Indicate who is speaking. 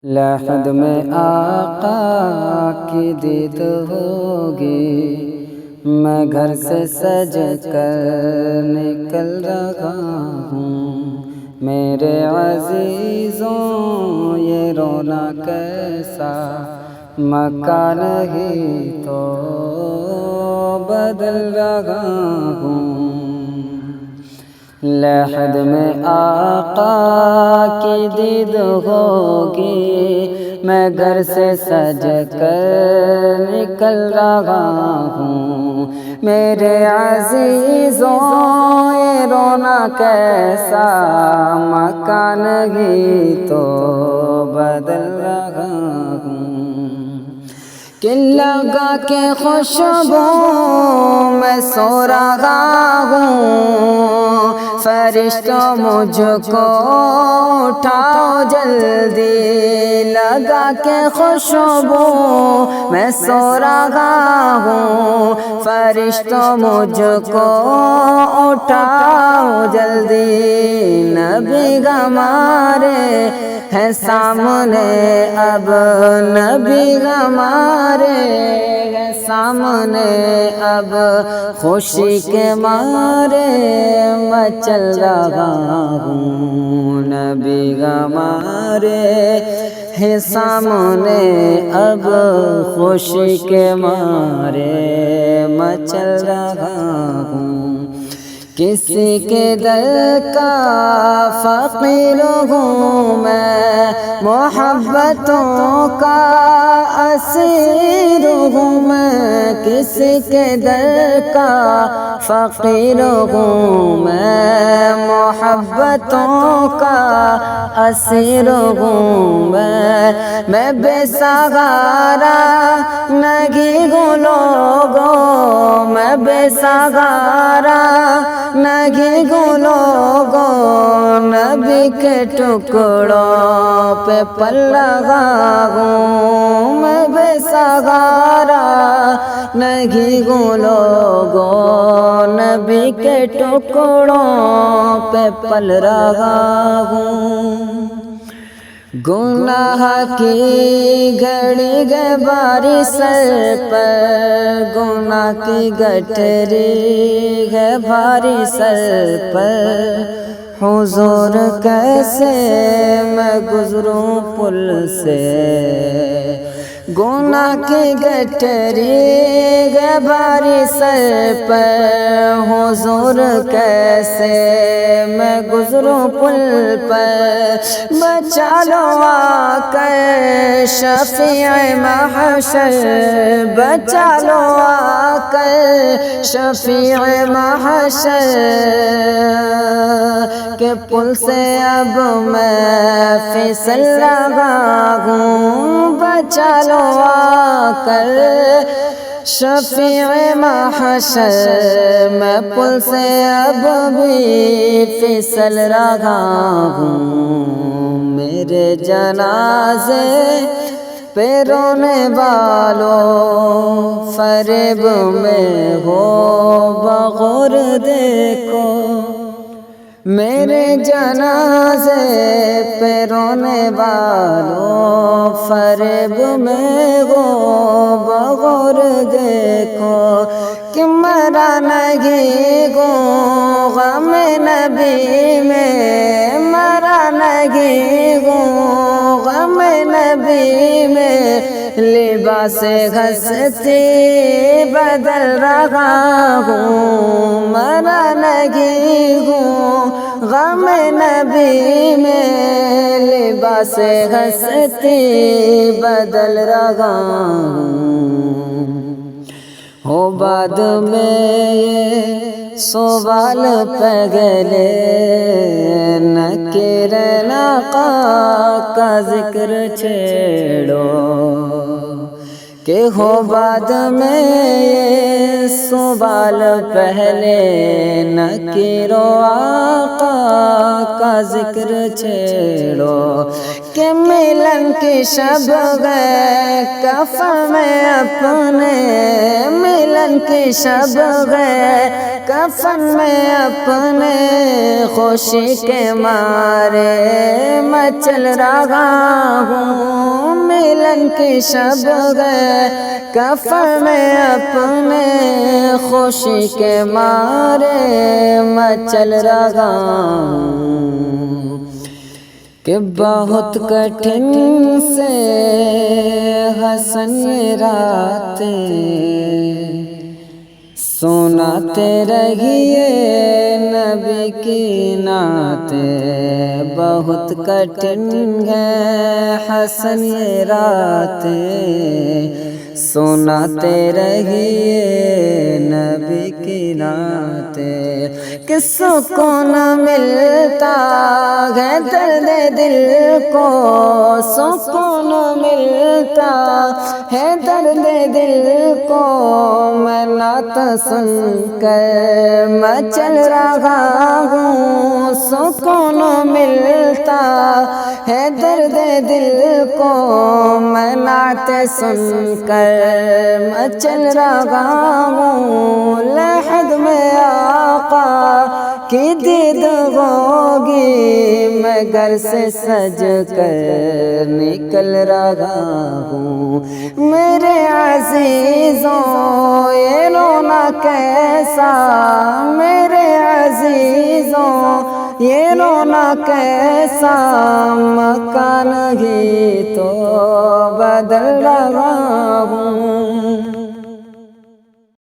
Speaker 1: لحد میں آقا کی دید ہوگی، میں گھر سے سج کر نکل رہا ہوں۔ میرے عزیزوں یہ رونا کیسا مکان نہیں تو بدل رہا ہوں۔ لحد میں آقا کی دید ہوگی، میں گھر سے سج کر نکل رہا ہوں۔ میرے عزیزوں یہ رونا کیسا مکان نہیں تو بدل رہا ہوں۔ کہ لگا کے خوشبو میں سو رہا ہوں، فرشتوں مجھ کو اٹھاؤ جلدی۔ لگا کے خوشبو میں سو رہا ہوں، فرشتوں مجھ کو اٹھاؤ جلدی۔ نبی ہمارے ہے سامنے اب، نبی ہمارے ہے سامنے اب، خوشی کے مارے میں چل رہا ہوں۔ نبی ہمارے ہے سامنے اب، خوشی کے مارے میں چل رہا ہوں۔ کسی کے در کا فقیر ہوں میں، محبتوں کا اسیر ہوں میں۔ کسی کے در کا فقیر ہوں میں، محبتوں کا اسیر ہوں میں بے سہارا نہیں ہوں لوگوں، میں بے سہارا نہیں ہوں لوگوں۔ نبی کے ٹکڑوں پہ پل رہا ہوں، میں بے سہارا نہیں ہوں لوگوں۔ نبی کے ٹکڑوں پہ پل رہا ہوں۔ گناہ کی گھڑی باری سر پر، گناہ کی گٹھری ہے بھاری سر پر، حضور کیسے میں گزروں پل سے۔ گناہ کی گٹھری ہے بھاری سر پر، حضور کیسے میں گزروں پل پر۔ بچا لو آ کر شفیع محشر، بچا لو آ کر شفیع محشر، کہ پل سے اب میں پھسل رہا ہوں۔ بچا لو آ کر شفیع محشر، میں پل سے اب بھی پھسل رہا ہوں۔ میرے جنازے پہ رونے والوں، فریب میں ہو بغور دیکھو۔ میرے جنازے پہ رونے والوں، فریب میں ہو بغور دیکھو۔ کہ مرا نہیں ہوں غم نبی میں، مرا نہیں ہوں غم نبی میں، لباس ہستی بدل رہا ہوں۔ مرا نہیں ہوں غم نبی میں، لباس ہستی بدل رہا ہوں۔ ہو بعد میں یہ سوال پہلے، نکیر آقا کا ذکر چھیڑو۔ کہ ہو بعد میں یہ سوال پہلے نہ کرو آقا کا ذکر چھیڑو کہ ملن کی شب گئے کفن میں اپنے ملن کی شب گئے کفن میں اپنے خوشی کے مارے میں چل رہا ہوں ملن کی شب گئے کفن میں اپنے خوشی کے مارے میں چل رہا ہوں کہ بہت کٹھن سے حسن یہ راتیں سناتے رہیے نبی کی نعتیں بہت کٹھن ہے حسن یہ راتیں سناتے رہیے نبی کی نعتیں کہ سکون ملتا ہے درد دل کو سکون ملتا ہے درد دل کو میں نعت سن کر میں چل رہا ہوں سکون ملتا ہے درد دل کو میں نعت سن کر میں چل رہا ہوں لحد میں آقا کی دید ہوگی میں گھر سے سج کر نکل رہا ہوں میرے عزیزوں یہ رونا کیسا میرے عزیزوں یہ رونا کیسا مکان ہی تو بدل رہا ہوں